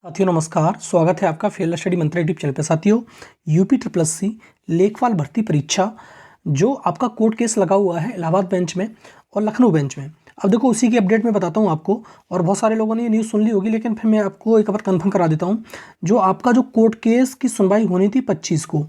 साथियों नमस्कार, स्वागत है आपका फील्ड स्टडी मंत्र यूट्यूब चैनल पर। साथियों यूपी SSC लेखपाल भर्ती परीक्षा जो आपका कोर्ट केस लगा हुआ है इलाहाबाद बेंच में और लखनऊ बेंच में। अब देखो उसी की अपडेट मैं बताता हूँ आपको, और बहुत सारे लोगों ने ये न्यूज़ सुन ली होगी, लेकिन फिर मैं आपको एक बार कन्फर्म करा देता हूँ। जो आपका जो कोर्ट केस की सुनवाई होनी थी 25 को,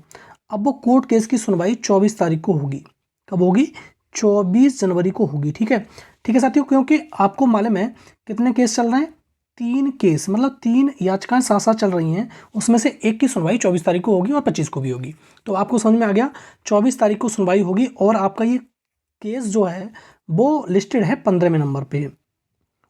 अब वो कोर्ट केस की सुनवाई 24 तारीख को होगी। कब होगी? 24 जनवरी को होगी। ठीक है साथियों, क्योंकि आपको मालूम है कितने केस चल रहे हैं? 3 केस, मतलब 3 याचिकाएं साथ साथ चल रही हैं। उसमें से एक की सुनवाई 24 तारीख को होगी और 25 को भी होगी। तो आपको समझ में आ गया, 24 तारीख को सुनवाई होगी और आपका ये केस जो है वो लिस्टेड है 15वें नंबर पे।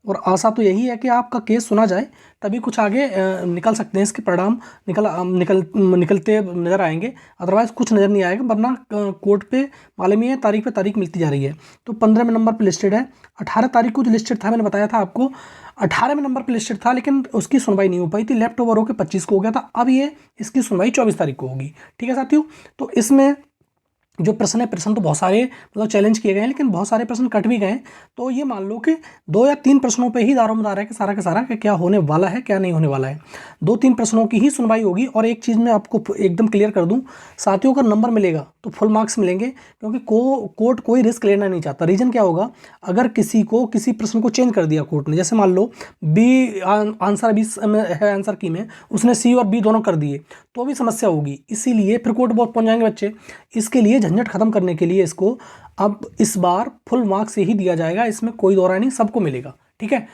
और आशा तो यही है कि आपका केस सुना जाए, तभी कुछ आगे निकल सकते हैं, इसके परिणाम निकलते नज़र आएंगे। अदरवाइज़ कुछ नज़र नहीं आएगा, वरना कोर्ट पे मालूम ही है तारीख पे तारीख मिलती जा रही है। तो 15वें नंबर पे लिस्टेड है। 18 तारीख को जो लिस्टेड था, मैंने बताया था आपको 18वें नंबर पे लिस्टेड था, लेकिन उसकी सुनवाई नहीं हो पाई थी, लेफ्ट ओवर होकर 25 को हो गया था। अब ये इसकी सुनवाई 24 तारीख को होगी। ठीक है साथियों, तो इसमें जो प्रश्न है, प्रश्न तो बहुत सारे मतलब चैलेंज किए गए हैं, लेकिन बहुत सारे प्रश्न कट भी गए हैं। तो ये मान लो कि 2 या 3 प्रश्नों पे ही दारोमदार है कि सारा का सारा कि क्या होने वाला है क्या नहीं होने वाला है। 2-3 प्रश्नों की ही सुनवाई होगी। और एक चीज़ मैं आपको एकदम क्लियर कर दूं, साथियों का नंबर मिलेगा तो फुल मार्क्स मिलेंगे, क्योंकि कोर्ट कोई रिस्क लेना नहीं चाहता। रीज़न क्या होगा? अगर किसी प्रश्न को चेंज कर दिया कोर्ट ने, जैसे मान लो बी आंसर बी है, आंसर की में उसने सी और बी दोनों कर दिए, तो भी समस्या होगी। इसीलिए फिर कोर्ट बहुत पहुंच जाएंगे बच्चे। इसके लिए झंझट खत्म करने के लिए इसको अब इस बार फुल मार्क्स से ही दिया जाएगा, इसमें कोई दो राय नहीं, सबको मिलेगा। ठीक है,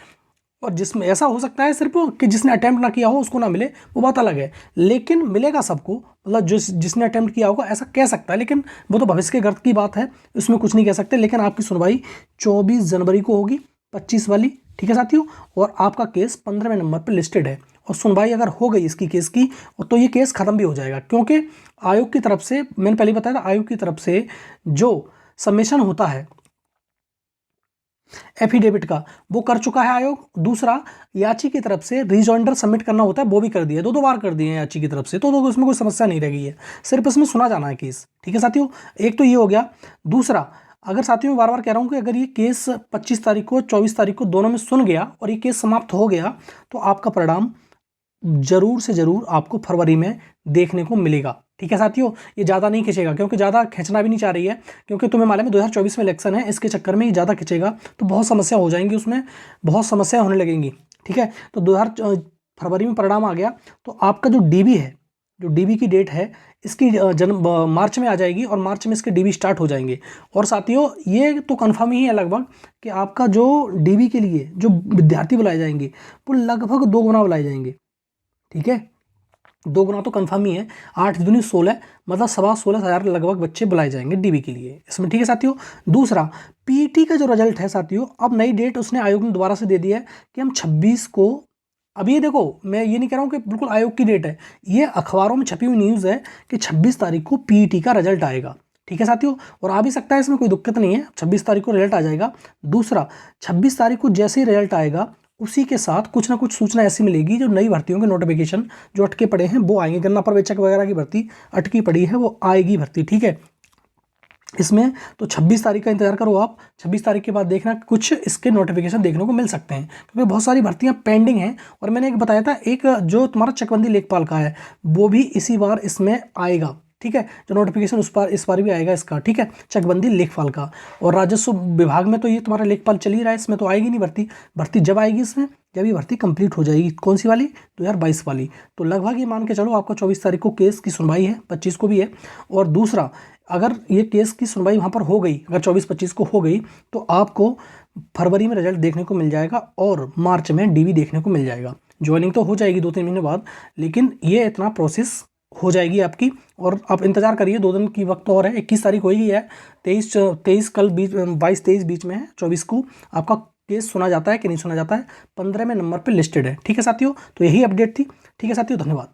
और जिसमें ऐसा हो सकता है सिर्फ कि जिसने अटेम्प्ट ना किया हो उसको ना मिले, वो बात अलग है, लेकिन मिलेगा सबको। मतलब जिसने अटेम्प्ट किया होगा ऐसा कह सकता है, लेकिन वो तो भविष्य के गर्त की बात है, इसमें कुछ नहीं कह सकते। लेकिन आपकी सुनवाई 24 जनवरी को होगी, 25 वाली। ठीक है साथियों, और आपका केस 15वें नंबर पर लिस्टेड है। और सुनवाई अगर हो गई इसकी केस की, तो ये केस खत्म भी हो जाएगा, क्योंकि आयोग की तरफ से, मैंने पहले बताया था, आयोग की तरफ से जो सबमिशन होता है एफिडेविट का, वो कर चुका है आयोग। दूसरा, याची की तरफ से रिजॉइंडर सबमिट करना होता है, वो भी कर दिया, 2 बार कर दिए हैं याची की तरफ से। तो उसमें कोई समस्या नहीं रह गई है, सिर्फ इसमें सुना जाना है केस। ठीक है साथियों, एक तो ये हो गया। दूसरा, अगर साथियों मैं बार बार कह रहा हूँ कि अगर ये केस 25 तारीख को 24 तारीख को दोनों में सुन गया और ये केस समाप्त हो गया, तो आपका परिणाम जरूर से जरूर आपको फरवरी में देखने को मिलेगा। ठीक है साथियों, ये ज़्यादा नहीं खिंचेगा, क्योंकि ज़्यादा खींचना भी नहीं चाह रही है, क्योंकि तुम्हें मालूम है 2024 में इलेक्शन है, इसके चक्कर में ये ज़्यादा खिंचेगा तो बहुत समस्या हो जाएंगी, उसमें बहुत समस्या होने लगेंगी। ठीक है, तो 2000 फरवरी में परिणाम आ गया, तो आपका जो डीबी है, जो डीबी की डेट है, इसकी मार्च में आ जाएगी, और मार्च में इसके डीबी स्टार्ट हो जाएंगे। और साथियों ये तो कन्फर्म ही है लगभग कि आपका जो डीबी के लिए जो विद्यार्थी बुलाए जाएंगे वो लगभग 2 गुना बुलाए जाएंगे। ठीक है, 2 गुना तो कंफर्म ही है। 8 दूनी 16, मतलब 16,500 लगभग बच्चे बुलाए जाएंगे डीबी के लिए इसमें। ठीक है साथियों, दूसरा पीटी का जो रिजल्ट है साथियों, अब नई डेट उसने आयोग ने दोबारा से दे दी है कि हम 26 को, अब ये देखो मैं ये नहीं कह रहा हूँ कि बिल्कुल आयोग की डेट है, ये अखबारों में छपी हुई न्यूज़ है कि 26 तारीख को पीटी का रिजल्ट आएगा। ठीक है साथियों, और आ भी सकता है, इसमें कोई दिक्कत नहीं है, 26 तारीख को रिजल्ट आ जाएगा। दूसरा, 26 तारीख को जैसे ही रिजल्ट आएगा, उसी के साथ कुछ ना कुछ सूचना ऐसी मिलेगी, जो नई भर्तियों के नोटिफिकेशन जो अटके पड़े हैं वो आएंगे। गन्ना पर्यवेक्षक वगैरह की भर्ती अटकी पड़ी है, वो आएगी भर्ती। ठीक है, इसमें तो 26 तारीख का इंतजार करो आप। 26 तारीख के बाद देखना कुछ इसके नोटिफिकेशन देखने को मिल सकते हैं, क्योंकि बहुत सारी भर्तियां पेंडिंग हैं। और मैंने एक बताया था, एक जो तुम्हारा चकबंदी लेखपाल का है, वो भी इसी बार इसमें आएगा। ठीक है, जो नोटिफिकेशन इस बार भी आएगा इसका। ठीक है, चकबंदी लेखपाल का। और राजस्व विभाग में तो ये तुम्हारा लेखपाल चल ही रहा है, इसमें तो आएगी नहीं भर्ती। भर्ती जब आएगी इसमें, जब ये भर्ती कंप्लीट हो जाएगी। कौन सी वाली? 2022 वाली। तो लगभग ये मान के चलो आपका 24 तारीख को केस की सुनवाई है, 25 को भी है। और दूसरा, अगर ये केस की सुनवाई वहाँ पर हो गई, अगर 24-25 को हो गई, तो आपको फरवरी में रिजल्ट देखने को मिल जाएगा और मार्च में डीवी देखने को मिल जाएगा। ज्वाइनिंग तो हो जाएगी 2-3 महीने बाद, लेकिन ये इतना प्रोसेस हो जाएगी आपकी। और आप इंतजार करिए, 2 दिन की वक्त और है। 21 तारीख हो ही है, 23 कल 22-23 बीच में है। 24 को आपका केस सुना जाता है कि नहीं सुना जाता है, 15वें नंबर पर लिस्टेड है। ठीक है साथियों, तो यही अपडेट थी। ठीक है साथियों, धन्यवाद।